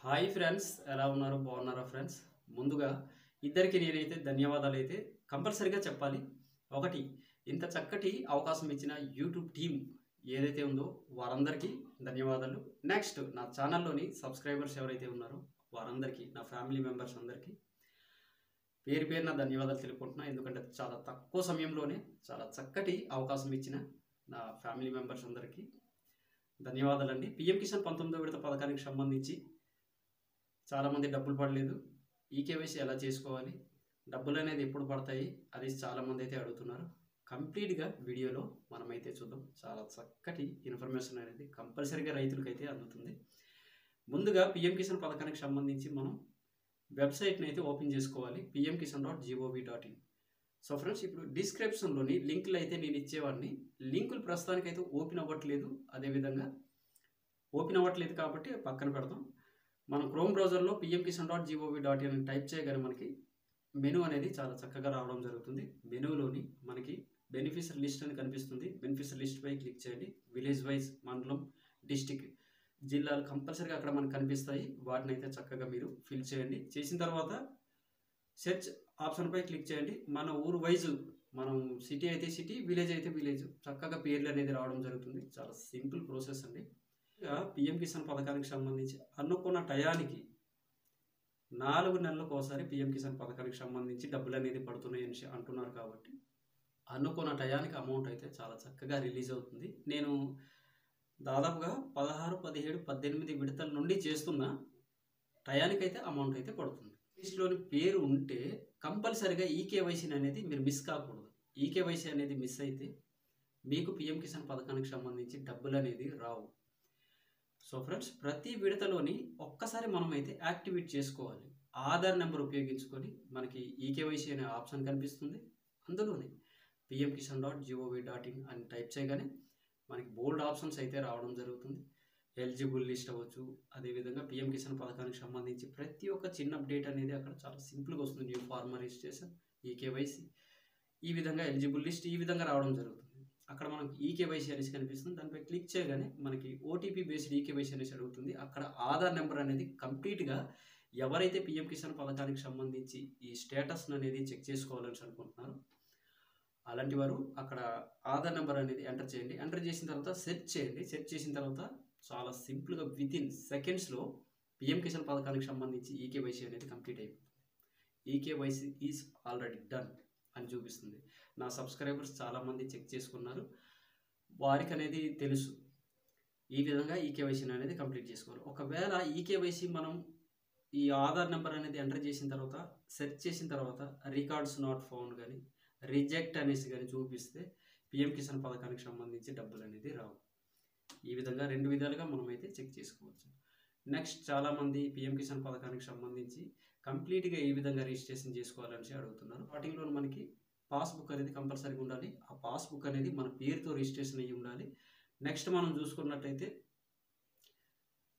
Hi friends, ఎలా ఉన్నారు? బాగున్నారా ఫ్రెండ్స్? ముందుగా ఇద్దరికి నేనైతే ధన్యవాదాలు అయితే కంపల్సరీగా చెప్పాలి. ఒకటి, ఇంత చక్కటి అవకాశం ఇచ్చిన యూట్యూబ్ టీం ఏదైతే ఉందో వారందరికీ ధన్యవాదాలు. నెక్స్ట్, నా ఛానల్లోని సబ్స్క్రైబర్స్ ఎవరైతే ఉన్నారో వారందరికీ, నా ఫ్యామిలీ మెంబర్స్ అందరికీ పేరు పేరున ధన్యవాదాలు తెలుపుకుంటున్నా. ఎందుకంటే చాలా తక్కువ సమయంలోనే చాలా చక్కటి అవకాశం ఇచ్చిన నా ఫ్యామిలీ మెంబర్స్ అందరికీ ధన్యవాదాలండి. పిఎం కిసాన్ 19వ విడత పథకానికి సంబంధించి చాలామంది డబ్బులు పడలేదు, ఈకేవైసీ ఎలా చేసుకోవాలి, డబ్బులు అనేది ఎప్పుడు పడతాయి అది చాలామంది అయితే అడుగుతున్నారు. కంప్లీట్గా వీడియోలో మనమైతే చూద్దాం. చాలా చక్కటి ఇన్ఫర్మేషన్ అనేది కంపల్సరీగా రైతులకైతే అందుతుంది. ముందుగా పిఎం కిసాన్ పథకానికి సంబంధించి మనం వెబ్సైట్ని అయితే ఓపెన్ చేసుకోవాలి, pmkisan.gov.in. సో ఫ్రెండ్స్, ఇప్పుడు డిస్క్రిప్షన్లోని లింకులు అయితే నేను ఇచ్చేవాడిని. లింకులు ప్రస్తుతానికైతే ఓపెన్ అవ్వట్లేదు. అదేవిధంగా ఓపెన్ అవ్వట్లేదు కాబట్టి పక్కన పెడదాం. మనం క్రోమ్ బ్రౌజర్లో pmkisan.gov.in అని టైప్ చేయగానే మనకి మెనూ అనేది చాలా చక్కగా రావడం జరుగుతుంది. మెనూలోని మనకి బెనిఫిషియరీ లిస్ట్ అని కనిపిస్తుంది. బెనిఫిషియరీ లిస్ట్ పై క్లిక్ చేయండి. విలేజ్ వైజ్, మండలం, డిస్టిక్, జిల్లాలు కంపల్సరీగా అక్కడ మనకు కనిపిస్తాయి. వాటిని అయితే చక్కగా మీరు ఫిల్ చేయండి. చేసిన తర్వాత సెర్చ్ ఆప్షన్పై క్లిక్ చేయండి. మన ఊరు వైజు, మనం సిటీ అయితే సిటీ, విలేజ్ అయితే విలేజ్, చక్కగా పేర్లు అనేది రావడం జరుగుతుంది. చాలా సింపుల్ ప్రాసెస్ అండి. పిఎం కిసాన్ పథకానికి సంబంధించి అనుకున్న టయానికి 4 నెలలకు ఒకసారి పిఎం కిసాన్ పథకానికి సంబంధించి డబ్బులు అనేది పడుతున్నాయని అంటున్నారు. కాబట్టి అనుకున్న టయానికి అమౌంట్ అయితే చాలా చక్కగా రిలీజ్ అవుతుంది. నేను దాదాపుగా 16, 17, 18 విడతల నుండి చేస్తున్న టయానికైతే అమౌంట్ అయితే పడుతుంది. లిస్టులోని పేరు ఉంటే కంపల్సరీగా ఈకేవైసీ అనేది మీరు మిస్ కాకూడదు. ఈకేవైసీ అనేది మిస్ అయితే మీకు పిఎం కిసాన్ పథకానికి సంబంధించి డబ్బులు అనేది రావు. సో ఫ్రెండ్స్, ప్రతి విడతలోని ఒక్కసారి మనం అయితే యాక్టివేట్ చేసుకోవాలి. ఆధార్ నెంబర్ ఉపయోగించుకొని మనకి ఈకేవైసీ అనే ఆప్షన్ కనిపిస్తుంది. అందులోనే pmkisan.gov.in అని టైప్ చేయగానే మనకి బోల్డ్ ఆప్షన్స్ అయితే రావడం జరుగుతుంది. ఎలిజిబుల్ లిస్ట్ అవ్వచ్చు, అదేవిధంగా పిఎం కిసాన్ పథకానికి సంబంధించి ప్రతి ఒక్క చిన్న అప్డేట్ అనేది అక్కడ చాలా సింపుల్గా వస్తుంది. న్యూ ఫార్మర్ రిజిస్ట్రేషన్, ఈకేవైసీ, ఈ విధంగా ఎలిజిబుల్ లిస్ట్ ఈ విధంగా రావడం జరుగుతుంది. అక్కడ మనకి ఈకేవైసీ అనేసి కనిపిస్తుంది. దానిపై క్లిక్ చేయగానే మనకి ఓటీపీ బేస్డ్ ఈకేవైసీ అనేసి అడుగుతుంది. అక్కడ ఆధార్ నెంబర్ అనేది కంప్లీట్గా ఎవరైతే పిఎం కిసాన్ పథకానికి సంబంధించి ఈ స్టేటస్ అనేది చెక్ చేసుకోవాలని అనుకుంటున్నారో అలాంటి వారు అక్కడ ఆధార్ నెంబర్ అనేది ఎంటర్ చేయండి. ఎంటర్ చేసిన తర్వాత సెర్చ్ చేయండి. సెర్చ్ చేసిన తర్వాత చాలా సింపుల్గా వితిన్ సెకండ్స్లో పిఎం కిసాన్ పథకానికి సంబంధించి ఈకేవైసీ అనేది కంప్లీట్ అయిపోతుంది. ఈకేవైసీ ఈజ్ ఆల్రెడీ డన్ అని చూపిస్తుంది. నా సబ్స్క్రైబర్స్ చాలామంది చెక్ చేసుకున్నారు, వారికి అనేది తెలుసు ఈ విధంగా ఈకేవైసీ అనేది కంప్లీట్ చేసుకోవాలి. ఒకవేళ ఈకేవైసీ మనం ఈ ఆధార్ నెంబర్ అనేది ఎంటర్ చేసిన తర్వాత సెర్చ్ చేసిన తర్వాత రికార్డ్స్ నాట్ ఫౌండ్ కానీ, రిజెక్ట్ అనేసి కానీ చూపిస్తే పిఎం కిసాన్ పథకానికి సంబంధించి డబ్బులు అనేది రావు. ఈ విధంగా 2 విధాలుగా మనం అయితే చెక్ చేసుకోవచ్చు. నెక్స్ట్, చాలామంది పిఎం కిసాన్ పథకానికి సంబంధించి కంప్లీట్గా ఏ విధంగా రిజిస్ట్రేషన్ చేసుకోవాలని అడుగుతున్నారు. వాటిలో మనకి పాస్బుక్ అనేది కంపల్సరీగా ఉండాలి. ఆ పాస్బుక్ అనేది మన పేరుతో రిజిస్ట్రేషన్ అయ్యి ఉండాలి. నెక్స్ట్ మనం చూసుకున్నట్టయితే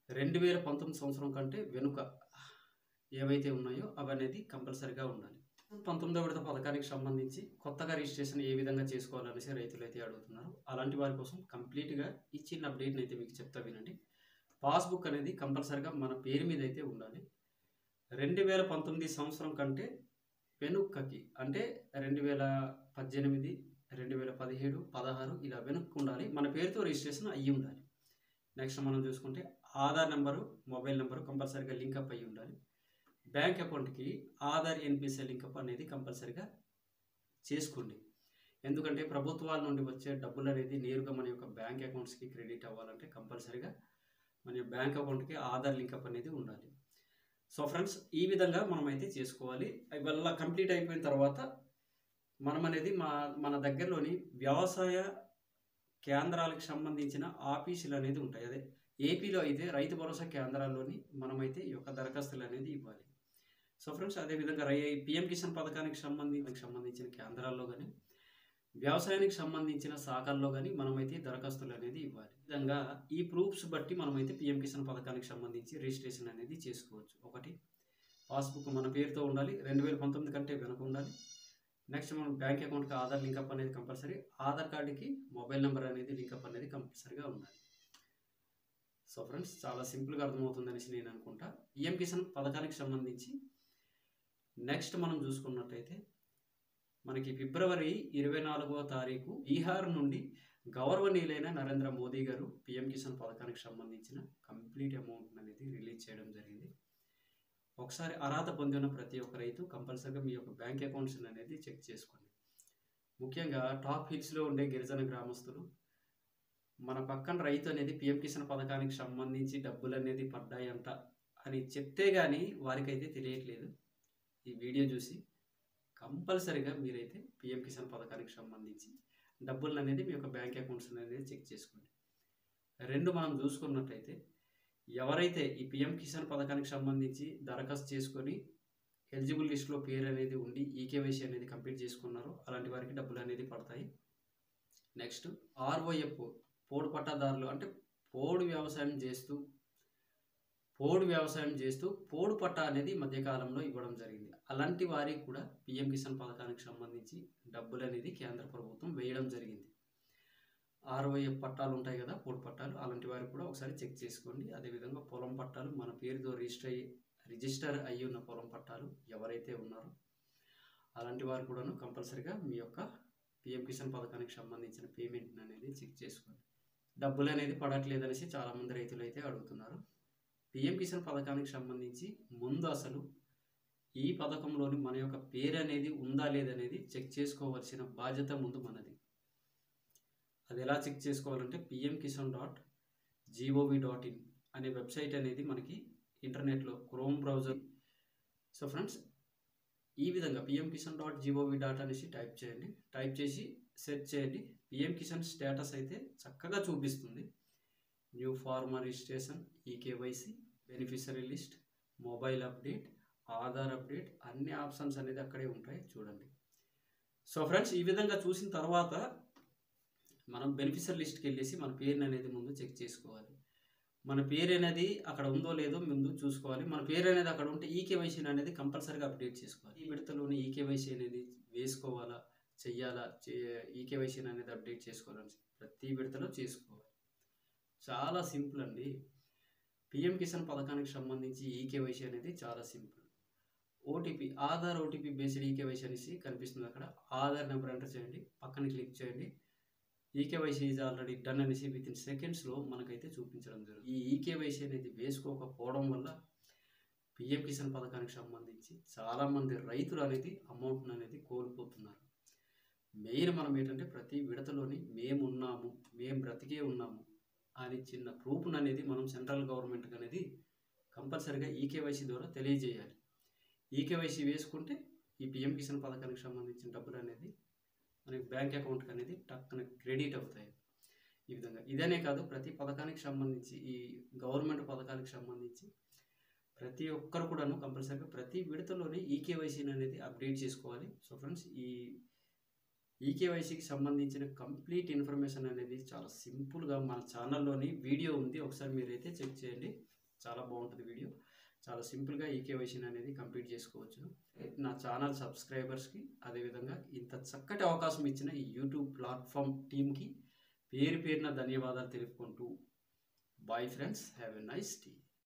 2019 సంవత్సరం కంటే వెనుక ఏవైతే ఉన్నాయో అవి అనేది కంపల్సరీగా ఉండాలి. 19వ విడత పథకానికి సంబంధించి కొత్తగా రిజిస్ట్రేషన్ ఏ విధంగా చేసుకోవాలనేసి రైతులు అయితే అడుగుతున్నారు. అలాంటి వారి కోసం కంప్లీట్గా ఈ చిన్న అప్డేట్ని అయితే మీకు చెప్తా వినండి. పాస్బుక్ అనేది కంపల్సరీగా మన పేరు మీద అయితే ఉండాలి. 2019 సంవత్సరం కంటే వెనుకకి, అంటే 2018, 2017, 16 ఇలా వెనుక్కు ఉండాలి. మన పేరుతో రిజిస్ట్రేషన్ అయ్యి ఉండాలి. నెక్స్ట్ మనం చూసుకుంటే ఆధార్ నెంబరు, మొబైల్ నెంబరు కంపల్సరీగా లింకప్ అయ్యి ఉండాలి. బ్యాంక్ అకౌంట్కి ఆధార్ ఎన్పిసిఐ లింకప్ అనేది కంపల్సరీగా చేసుకోండి. ఎందుకంటే ప్రభుత్వాల నుండి వచ్చే డబ్బులు అనేది నేరుగా మన యొక్క బ్యాంక్ అకౌంట్స్కి క్రెడిట్ అవ్వాలంటే కంపల్సరీగా మన బ్యాంక్ అకౌంట్కి ఆధార్ లింకప్ అనేది ఉండాలి. సో ఫ్రెండ్స్, ఈ విధంగా మనం అయితే చేసుకోవాలి. ఇవల్ల కంప్లీట్ అయిపోయిన తర్వాత మనం అనేది మన దగ్గరలోని వ్యవసాయ కేంద్రాలకు సంబంధించిన ఆఫీసులు అనేది ఉంటాయి. అదే ఏపీలో అయితే రైతు భరోసా కేంద్రాల్లోని మనమైతే ఈ యొక్క దరఖాస్తులు అనేది ఇవ్వాలి. సో ఫ్రెండ్స్, అదేవిధంగా పిఎం కిసాన్ పథకానికి సంబంధించిన కేంద్రాల్లో కానీ, వ్యవసాయానికి సంబంధించిన శాఖల్లో కానీ మనమైతే దరఖాస్తులు అనేది ఇవ్వాలి. ఈ విధంగా ఈ ప్రూఫ్స్ బట్టి మనమైతే పిఎం కిసాన్ పథకానికి సంబంధించి రిజిస్ట్రేషన్ అనేది చేసుకోవచ్చు. ఒకటి, పాస్బుక్ మన పేరుతో ఉండాలి, 2019 కంటే వెనక ఉండాలి. నెక్స్ట్ మనం బ్యాంక్ అకౌంట్కి ఆధార్ లింకప్ అనేది కంపల్సరీ, ఆధార్ కార్డుకి మొబైల్ నెంబర్ అనేది లింకప్ అనేది కంపల్సరీగా ఉండాలి. సో ఫ్రెండ్స్, చాలా సింపుల్గా అర్థమవుతుందనేసి నేను అనుకుంటా. పిఎం కిసాన్ పథకానికి సంబంధించి నెక్స్ట్ మనం చూసుకున్నట్టయితే మనకి ఫిబ్రవరి 24వ తారీఖు బీహార్ నుండి గౌరవనీయులైన నరేంద్ర మోదీ గారు పిఎం కిసాన్ పథకానికి సంబంధించిన కంప్లీట్ అమౌంట్ అనేది రిలీజ్ చేయడం జరిగింది. ఒకసారి అర్హత పొందిన ప్రతి ఒక్క రైతు కంపల్సరీగా మీ యొక్క బ్యాంక్ అకౌంట్స్ అనేది చెక్ చేసుకోండి. ముఖ్యంగా టాప్ హిల్స్లో ఉండే గిరిజన గ్రామస్తులు మన పక్కన రైతు అనేది పిఎం కిసాన్ పథకానికి సంబంధించి డబ్బులు అనేది పడ్డాయంట అని చెప్తే కానీ వారికైతే తెలియట్లేదు. ఈ వీడియో చూసి కంపల్సరీగా మీరైతే పిఎం కిసాన్ పథకానికి సంబంధించి డబ్బులు అనేది మీ యొక్క బ్యాంక్ అకౌంట్స్ అనేది చెక్ చేసుకోండి. రెండు మనం చూసుకున్నట్టయితే ఎవరైతే ఈ పిఎం కిసాన్ పథకానికి సంబంధించి దరఖాస్తు చేసుకొని ఎలిజిబుల్ లిస్ట్లో పేరు అనేది ఉండి ఈకేవైసీ అనేది కంప్లీట్ చేసుకున్నారో అలాంటి వారికి డబ్బులు అనేది పడతాయి. నెక్స్ట్ ఆర్ఓఎఫ్ పోడు పట్టాదారులు అంటే పోడు వ్యవసాయం చేస్తూ పోడు పట్టా అనేది మధ్యకాలంలో ఇవ్వడం జరిగింది. అలాంటి వారికి కూడా పిఎం కిసాన్ పథకానికి సంబంధించి డబ్బులు అనేది కేంద్ర ప్రభుత్వం వేయడం జరిగింది. ఆర్ఓఎఫ్ పట్టాలు ఉంటాయి కదా, పోడు పట్టాలు, అలాంటి వారికి కూడా ఒకసారి చెక్ చేసుకోండి. అదేవిధంగా పొలం పట్టాలు, మన పేరుతో రిజిస్టర్ అయ్యి ఉన్న పొలం పట్టాలు ఎవరైతే ఉన్నారో అలాంటి వారు కూడాను కంపల్సరీగా మీ యొక్క పిఎం కిసాన్ పథకానికి సంబంధించిన పేమెంట్ అనేది చెక్ చేసుకోండి. డబ్బులు అనేది పడట్లేదనేసి చాలామంది రైతులు అయితే అడుగుతున్నారు. పిఎం కిసాన్ పథకానికి సంబంధించి ముందు అసలు ఈ పథకంలోని మన యొక్క పేరు అనేది ఉందా లేదనేది చెక్ చేసుకోవాల్సిన బాధ్యత ముందు మనది. అది ఎలా చెక్ చేసుకోవాలంటే pmkisan.gov.in అనే వెబ్సైట్ అనేది మనకి ఇంటర్నెట్లో క్రోమ్ బ్రౌజర్. సో ఫ్రెండ్స్, ఈ విధంగా pmkisan.gov.in అనేసి టైప్ చేయండి. టైప్ చేసి సెర్చ్ చేయండి. పిఎం కిసాన్ స్టేటస్ అయితే చక్కగా చూపిస్తుంది. New farmer registration, eKYC, beneficiary list, mobile update, Aadhaar update, అన్ని ఆప్షన్స్ అనేది అక్కడే ఉంటాయి చూడండి. సో ఫ్రెండ్స్, ఈ విధంగా చూసిన తర్వాత మనం బెనిఫిషరీ లిస్ట్కి వెళ్ళేసి మన పేరుని అనేది ముందు చెక్ చేసుకోవాలి. మన పేరు అనేది అక్కడ ఉందో లేదో ముందు చూసుకోవాలి. మన పేరు అనేది అక్కడ ఉంటే ఈకేవైసీ అనేది కంపల్సరీగా అప్డేట్ చేసుకోవాలి. ఈ విడతలోనే ఈకేవైసీ అనేది వేసుకోవాలా, చెయ్యాలా, ఈకేవైసీ అనేది అప్డేట్ చేసుకోవాలని ప్రతి విడతలో చేసుకోవాలి. చాలా సింపుల్ అండి. పిఎం కిసాన్ పథకానికి సంబంధించి ఈకేవైసీ అనేది చాలా simple. OTP, Aadhaar OTP based eKYC అనేసి కనిపిస్తుంది. అక్కడ ఆధార్ నెంబర్ ఎంటర్ చేయండి, పక్కన క్లిక్ చేయండి. ఈకేవైసీ ఈజ్ ఆల్రెడీ డన్ అనేసి విత్ ఇన్ సెకండ్స్లో మనకైతే చూపించడం జరుగుతుంది. ఈ ఈకేవైసీ అనేది వేసుకోకపోవడం వల్ల పిఎం కిసాన్ పథకానికి సంబంధించి చాలామంది రైతులు అనేది అమౌంట్ అనేది కోల్పోతున్నారు. మెయిన్ మనం ఏంటంటే ప్రతి విడతలోని మేము బ్రతికే ఉన్నాము అని చిన్న ప్రూఫ్ అనేది మనం సెంట్రల్ గవర్నమెంట్కి అనేది కంపల్సరీగా ఈకేవైసీ ద్వారా తెలియజేయాలి. ఈకేవైసీ వేసుకుంటే ఈ పిఎం కిసాన్ పథకానికి సంబంధించిన డబ్బులు అనేది మనకి బ్యాంక్ అకౌంట్కి అనేది టక్కున క్రెడిట్ అవుతాయి. ఈ విధంగా ఇదనే కాదు, ప్రతి పథకానికి సంబంధించి ఈ గవర్నమెంట్ పథకానికి సంబంధించి ప్రతి ఒక్కరు కూడాను కంపల్సరీగా ప్రతి విడతలోనే ఈకేవైసీని అనేది అప్డేట్ చేసుకోవాలి. సో ఫ్రెండ్స్, ఈ ఈకేవైసీకి సంబంధించిన కంప్లీట్ ఇన్ఫర్మేషన్ అనేది చాలా సింపుల్గా మన ఛానల్లోని వీడియో ఉంది, ఒకసారి మీరైతే చెక్ చేయండి. చాలా బాగుంటుంది వీడియో. చాలా సింపుల్గా ఈకేవైసీని అనేది కంప్లీట్ చేసుకోవచ్చు. నా ఛానల్ సబ్స్క్రైబర్స్కి, అదేవిధంగా ఇంత చక్కటి అవకాశం ఇచ్చిన ఈ యూట్యూబ్ ప్లాట్ఫామ్ టీమ్కి పేరున ధన్యవాదాలు తెలుపుకుంటూ bye friends, have a nice day.